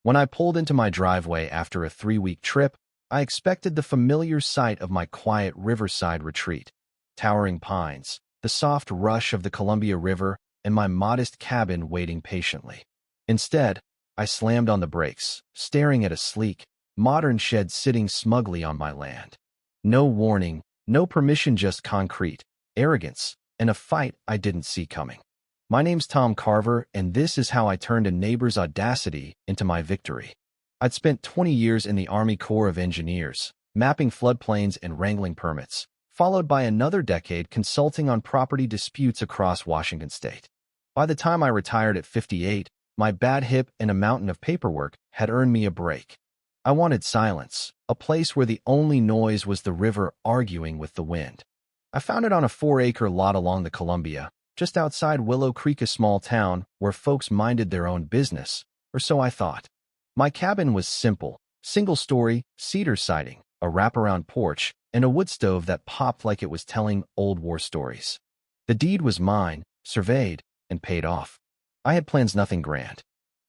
When I pulled into my driveway after a 3-week trip, I expected the familiar sight of my quiet riverside retreat: towering pines, the soft rush of the Columbia River, and my modest cabin waiting patiently. Instead, I slammed on the brakes, staring at a sleek, modern shed sitting smugly on my land. No warning, no permission, just concrete, arrogance, and a fight I didn't see coming. My name's Tom Carver, and this is how I turned a neighbor's audacity into my victory. I'd spent 20 years in the Army Corps of Engineers, mapping floodplains and wrangling permits, followed by another decade consulting on property disputes across Washington state. By the time I retired at 58, my bad hip and a mountain of paperwork had earned me a break. I wanted silence, a place where the only noise was the river arguing with the wind. I found it on a 4-acre lot along the Columbia, just outside Willow Creek, a small town where folks minded their own business, or so I thought. My cabin was simple: single-story, cedar siding, a wraparound porch, and a wood stove that popped like it was telling old war stories. The deed was mine, surveyed, and paid off. I had plans, nothing grand.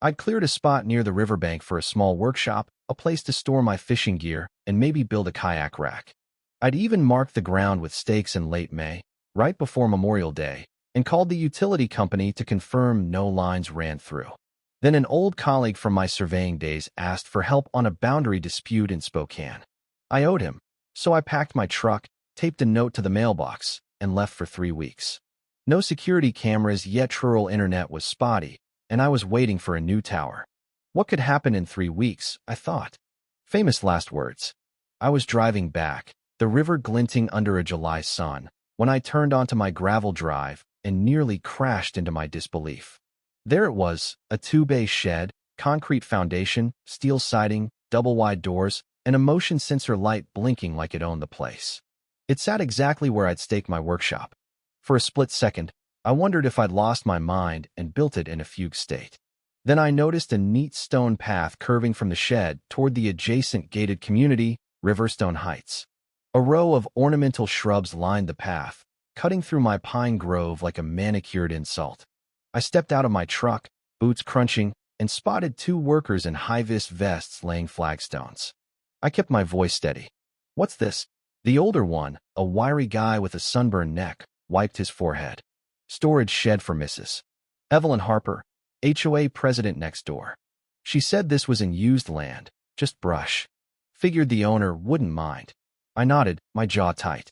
I'd cleared a spot near the riverbank for a small workshop, a place to store my fishing gear, and maybe build a kayak rack. I'd even marked the ground with stakes in late May, right before Memorial Day, and called the utility company to confirm no lines ran through. Then an old colleague from my surveying days asked for help on a boundary dispute in Spokane. I owed him, so I packed my truck, taped a note to the mailbox, and left for 3 weeks. No security cameras yet, rural internet was spotty, and I was waiting for a new tower. What could happen in 3 weeks, I thought. Famous last words. I was driving back, the river glinting under a July sun, when I turned onto my gravel drive and nearly crashed into my disbelief. There it was, a 2-bay shed, concrete foundation, steel siding, double-wide doors, and a motion sensor light blinking like it owned the place. It sat exactly where I'd staked my workshop. For a split second, I wondered if I'd lost my mind and built it in a fugue state. Then I noticed a neat stone path curving from the shed toward the adjacent gated community, Riverstone Heights. A row of ornamental shrubs lined the path, cutting through my pine grove like a manicured insult. I stepped out of my truck, boots crunching, and spotted 2 workers in high-vis vests laying flagstones. I kept my voice steady. "What's this?" The older one, a wiry guy with a sunburned neck, wiped his forehead. "Storage shed for Mrs. Evelyn Harper, HOA president next door. She said this was in used land, just brush. Figured the owner wouldn't mind." I nodded, my jaw tight.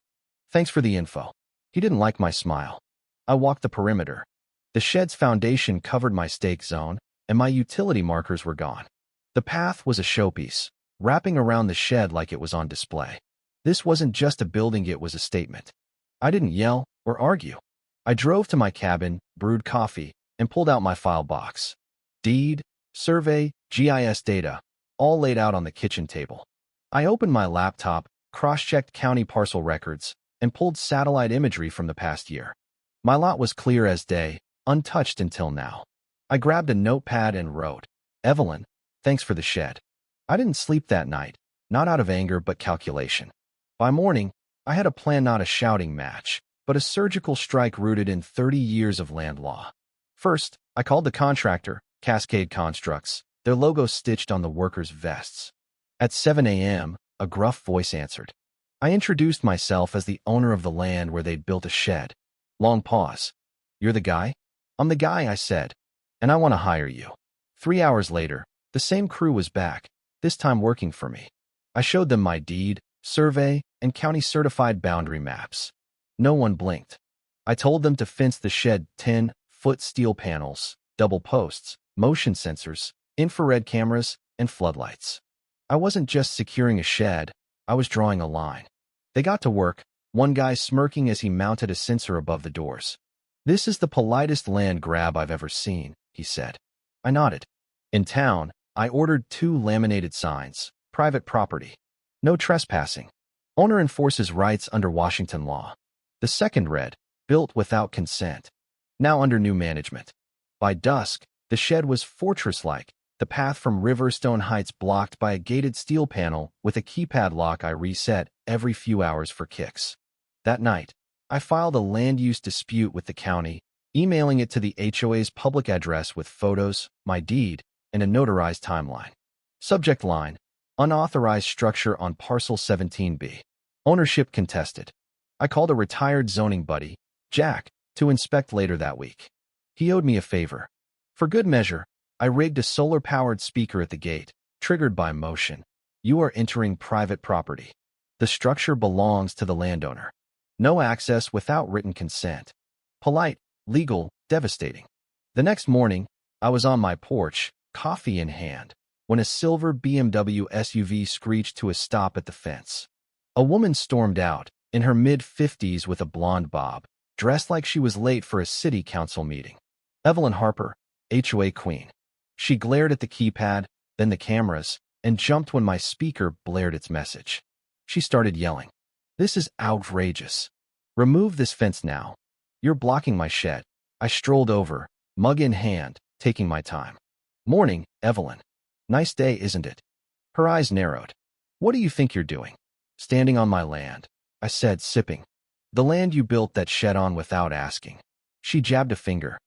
"Thanks for the info." He didn't like my smile. I walked the perimeter. The shed's foundation covered my stake zone, and my utility markers were gone. The path was a showpiece, wrapping around the shed like it was on display. This wasn't just a building, it was a statement. I didn't yell or argue. I drove to my cabin, brewed coffee, and pulled out my file box. Deed, survey, GIS data, all laid out on the kitchen table. I opened my laptop, cross-checked county parcel records, and pulled satellite imagery from the past year. My lot was clear as day, untouched until now. I grabbed a notepad and wrote, "Evelyn, thanks for the shed." I didn't sleep that night, not out of anger but calculation. By morning, I had a plan, not a shouting match, but a surgical strike rooted in 30 years of land law. First, I called the contractor, Cascade Constructs, their logo stitched on the workers' vests. At 7 a.m., a gruff voice answered. I introduced myself as the owner of the land where they'd built a shed. Long pause. "You're the guy?" "I'm the guy," I said, "and I want to hire you." 3 hours later, the same crew was back, this time working for me. I showed them my deed, survey, and county-certified boundary maps. No one blinked. I told them to fence the shed: 10-foot steel panels, double posts, motion sensors, infrared cameras, and floodlights. I wasn't just securing a shed, I was drawing a line. They got to work, one guy smirking as he mounted a sensor above the doors. "This is the politest land grab I've ever seen," he said. I nodded. In town, I ordered 2 laminated signs: private property, no trespassing, owner enforces rights under Washington law. The second read, built without consent, now under new management. By dusk, the shed was fortress-like, the path from Riverstone Heights blocked by a gated steel panel with a keypad lock I reset every few hours for kicks. That night, I filed a land use dispute with the county, emailing it to the HOA's public address with photos, my deed, and a notarized timeline. Subject line: unauthorized structure on parcel 17B. Ownership contested. I called a retired zoning buddy, Jack, to inspect later that week. He owed me a favor. For good measure, I rigged a solar-powered speaker at the gate, triggered by motion. You are entering private property. The structure belongs to the landowner. No access without written consent. Polite, legal, devastating. The next morning, I was on my porch, coffee in hand, when a silver BMW SUV screeched to a stop at the fence. A woman stormed out, in her mid-50s with a blonde bob, dressed like she was late for a city council meeting. Evelyn Harper, HOA Queen. She glared at the keypad, then the cameras, and jumped when my speaker blared its message. She started yelling. "This is outrageous. Remove this fence now. You're blocking my shed." I strolled over, mug in hand, taking my time. "Morning, Evelyn. Nice day, isn't it?" Her eyes narrowed. "What do you think you're doing?" "Standing on my land," I said, sipping. "The land you built that shed on without asking." She jabbed a finger.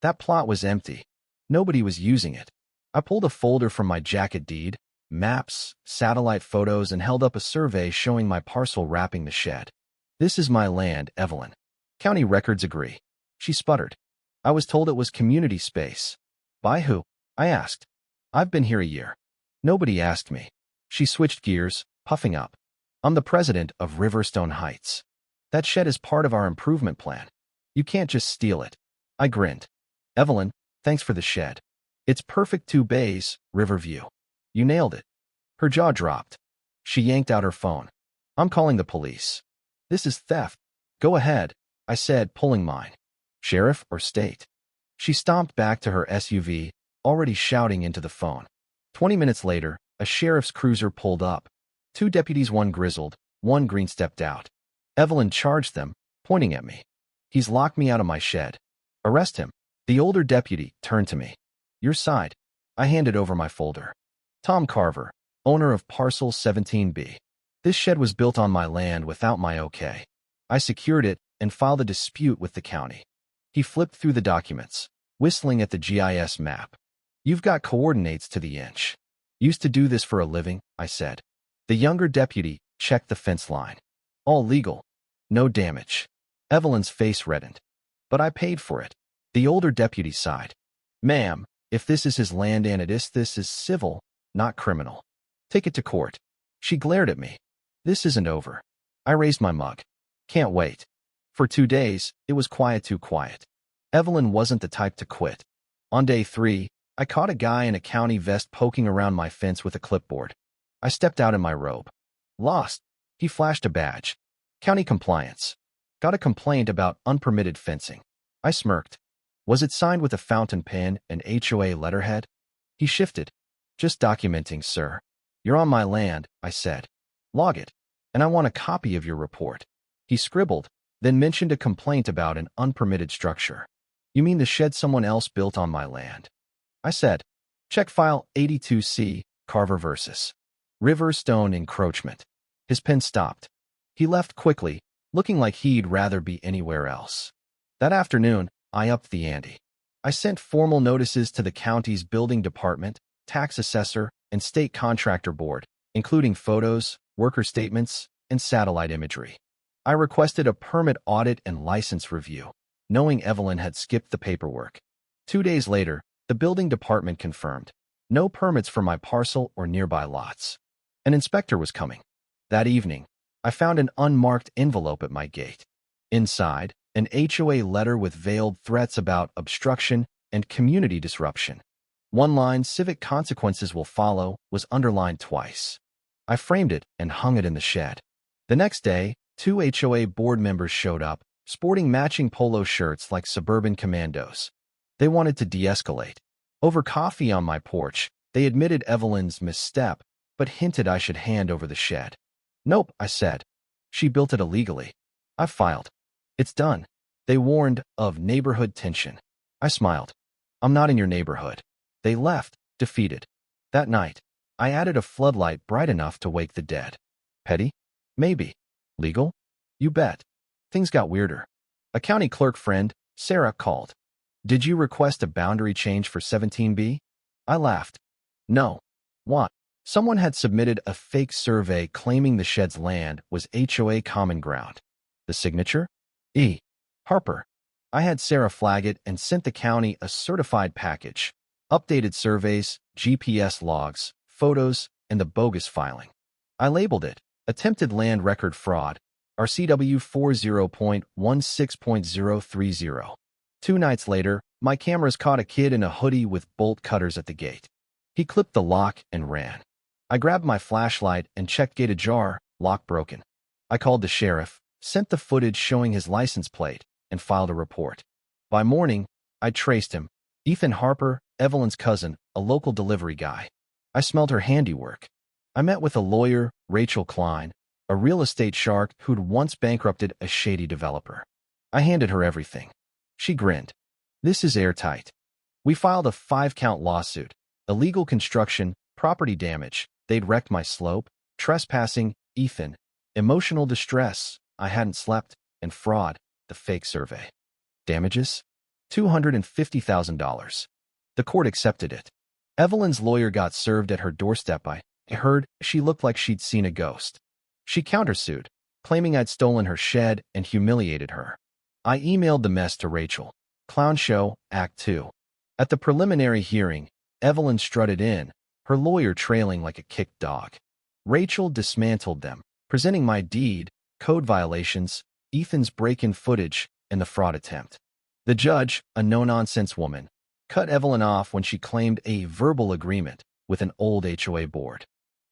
"That plot was empty. Nobody was using it." I pulled a folder from my jacket deed, maps, satellite photos, and held up a survey showing my parcel wrapping the shed. "This is my land, Evelyn. County records agree." She sputtered. "I was told it was community space." "By who?" I asked. "I've been here a year." "Nobody asked me." She switched gears, puffing up. "I'm the president of Riverstone Heights. That shed is part of our improvement plan. You can't just steal it." I grinned. "Evelyn, thanks for the shed. It's perfect 2 bays, Riverview. You nailed it." Her jaw dropped. She yanked out her phone. "I'm calling the police." "This is theft." "Go ahead," I said, pulling mine. "Sheriff or state?" She stomped back to her SUV, already shouting into the phone. 20 minutes later, a sheriff's cruiser pulled up. 2 deputies, one grizzled, one green, stepped out. Evelyn charged them, pointing at me. "He's locked me out of my shed. Arrest him." The older deputy turned to me. "Your side." I handed over my folder. "Tom Carver, owner of parcel 17B. This shed was built on my land without my okay. I secured it and filed a dispute with the county." He flipped through the documents, whistling at the GIS map. "You've got coordinates to the inch." "Used to do this for a living," I said. The younger deputy checked the fence line. "All legal. No damage." Evelyn's face reddened. "But I paid for it." The older deputy sighed. "Ma'am, if this is his land and this is civil, not criminal. Take it to court." She glared at me. "This isn't over." I raised my mug. "Can't wait." For 2 days, it was quiet, too quiet. Evelyn wasn't the type to quit. On day 3, I caught a guy in a county vest poking around my fence with a clipboard. I stepped out in my robe. "Lost." He flashed a badge. "County compliance. Got a complaint about unpermitted fencing." I smirked. "Was it signed with a fountain pen and HOA letterhead?" He shifted. "Just documenting, sir." "You're on my land," I said. "Log it. And I want a copy of your report." He scribbled, then mentioned a complaint about an unpermitted structure. "You mean the shed someone else built on my land?" I said. "Check file 82C, Carver vs. Riverstone encroachment." His pen stopped. He left quickly, looking like he'd rather be anywhere else. That afternoon, I upped the ante. I sent formal notices to the county's building department, tax assessor, and state contractor board, including photos, worker statements, and satellite imagery. I requested a permit audit and license review, knowing Evelyn had skipped the paperwork. 2 days later, the building department confirmed no permits for my parcel or nearby lots. An inspector was coming. That evening, I found an unmarked envelope at my gate. Inside, an HOA letter with veiled threats about obstruction and community disruption. One line, "Civic consequences will follow," was underlined twice. I framed it and hung it in the shed. The next day, 2 HOA board members showed up, sporting matching polo shirts like suburban commandos. They wanted to de-escalate. Over coffee on my porch, they admitted Evelyn's misstep, but hinted I should hand over the shed. "Nope," I said. "She built it illegally. I filed. It's done." They warned of neighborhood tension. I smiled. "I'm not in your neighborhood." They left, defeated. That night, I added a floodlight bright enough to wake the dead. Petty? Maybe. Legal? You bet. Things got weirder. A county clerk friend, Sarah, called. "Did you request a boundary change for 17B?" I laughed. No. What? Someone had submitted a fake survey claiming the shed's land was HOA common ground. The signature? E. Harper. I had Sarah flag it and sent the county a certified package. Updated surveys, GPS logs, photos, and the bogus filing. I labeled it Attempted Land Record Fraud, RCW 40.16.030. 2 nights later, my cameras caught a kid in a hoodie with bolt cutters at the gate. He clipped the lock and ran. I grabbed my flashlight and checked gate ajar, lock broken. I called the sheriff, sent the footage showing his license plate, and filed a report. By morning, I'd traced him. Ethan Harper, Evelyn's cousin, a local delivery guy. I smelled her handiwork. I met with a lawyer, Rachel Klein, a real estate shark who'd once bankrupted a shady developer. I handed her everything. She grinned. This is airtight. We filed a 5-count lawsuit. Illegal construction, property damage, they'd wrecked my slope, trespassing, Ethan, emotional distress, I hadn't slept, and fraud, the fake survey. Damages? $250,000. The court accepted it. Evelyn's lawyer got served at her doorstep. I heard she looked like she'd seen a ghost. She countersued, claiming I'd stolen her shed and humiliated her. I emailed the mess to Rachel. Clown Show, Act 2. At the preliminary hearing, Evelyn strutted in, her lawyer trailing like a kicked dog. Rachel dismantled them, presenting my deed, code violations, Ethan's break-in footage, and the fraud attempt. The judge, a no-nonsense woman, cut Evelyn off when she claimed a verbal agreement with an old HOA board.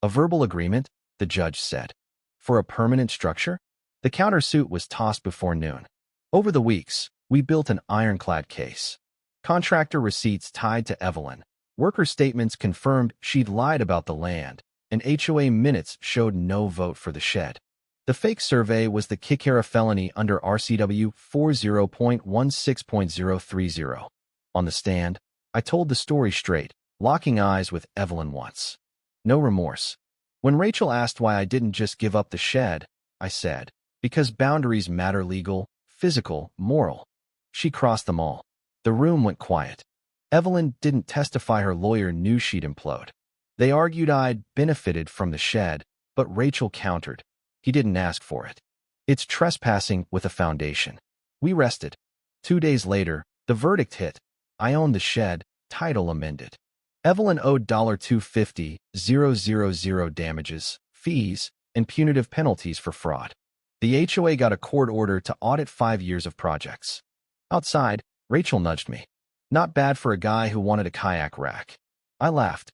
A verbal agreement, the judge said. For a permanent structure? The countersuit was tossed before noon. Over the weeks, we built an ironclad case. Contractor receipts tied to Evelyn. Worker statements confirmed she'd lied about the land, and HOA minutes showed no vote for the shed. The fake survey was the Kikera felony under RCW 40.16.030. On the stand, I told the story straight, locking eyes with Evelyn once. No remorse. When Rachel asked why I didn't just give up the shed, I said, because boundaries matter: legal, physical, moral. She crossed them all. The room went quiet. Evelyn didn't testify. Her lawyer knew she'd implode. They argued I'd benefited from the shed, but Rachel countered. He didn't ask for it. It's trespassing with a foundation. We rested. 2 days later, the verdict hit. I owned the shed, title amended. Evelyn owed $250,000 damages, fees, and punitive penalties for fraud. The HOA got a court order to audit 5 years of projects. Outside, Rachel nudged me. Not bad for a guy who wanted a kayak rack. I laughed.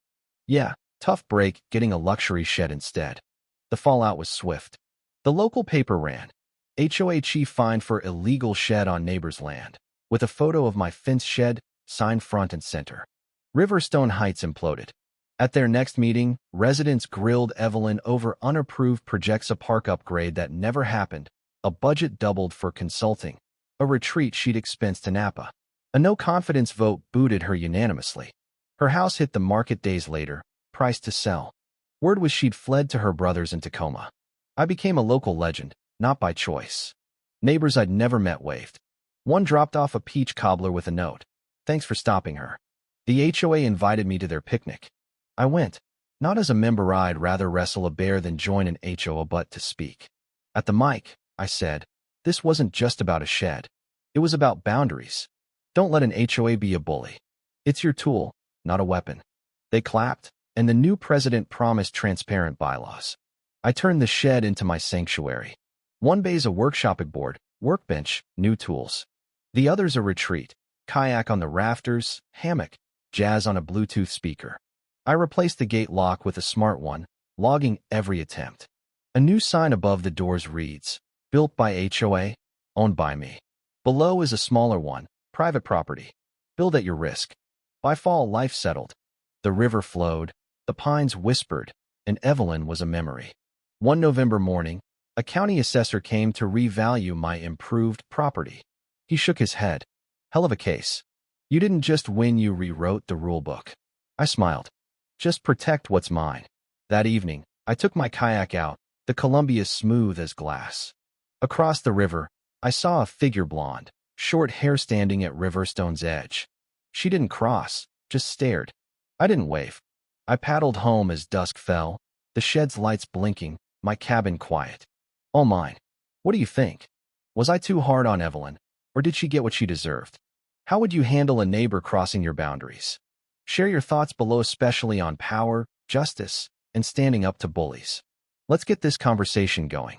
Yeah, tough break getting a luxury shed instead. The fallout was swift. The local paper ran. HOA chief fined for illegal shed on neighbor's land, with a photo of my fenced shed, signed front and center. Riverstone Heights imploded. At their next meeting, residents grilled Evelyn over unapproved projects: a park upgrade that never happened, a budget doubled for consulting, a retreat she'd expensed to Napa. A no-confidence vote booted her unanimously. Her house hit the market days later, priced to sell. Word was she'd fled to her brothers in Tacoma. I became a local legend, not by choice. Neighbors I'd never met waved. One dropped off a peach cobbler with a note. Thanks for stopping her. The HOA invited me to their picnic. I went. Not as a member, I'd rather wrestle a bear than join an HOA but to speak. At the mic, I said, this wasn't just about a shed. It was about boundaries. Don't let an HOA be a bully. It's your tool, not a weapon. They clapped, and the new president promised transparent bylaws. I turned the shed into my sanctuary. One bay's a workshopping board, workbench, new tools. The other's a retreat, kayak on the rafters, hammock, jazz on a Bluetooth speaker. I replaced the gate lock with a smart one, logging every attempt. A new sign above the doors reads, built by HOA, owned by me. Below is a smaller one, private property. Build at your risk. By fall, life settled. The river flowed, the pines whispered, and Evelyn was a memory. One November morning, a county assessor came to revalue my improved property. He shook his head. Hell of a case. You didn't just win, you rewrote the rulebook. I smiled. Just protect what's mine. That evening, I took my kayak out, the Columbia smooth as glass. Across the river, I saw a figure, blonde, short hair, standing at Riverstone's edge. She didn't cross, just stared. I didn't wave. I paddled home as dusk fell, the shed's lights blinking, my cabin quiet. All mine. What do you think? Was I too hard on Evelyn, or did she get what she deserved? How would you handle a neighbor crossing your boundaries? Share your thoughts below, especially on power, justice, and standing up to bullies. Let's get this conversation going.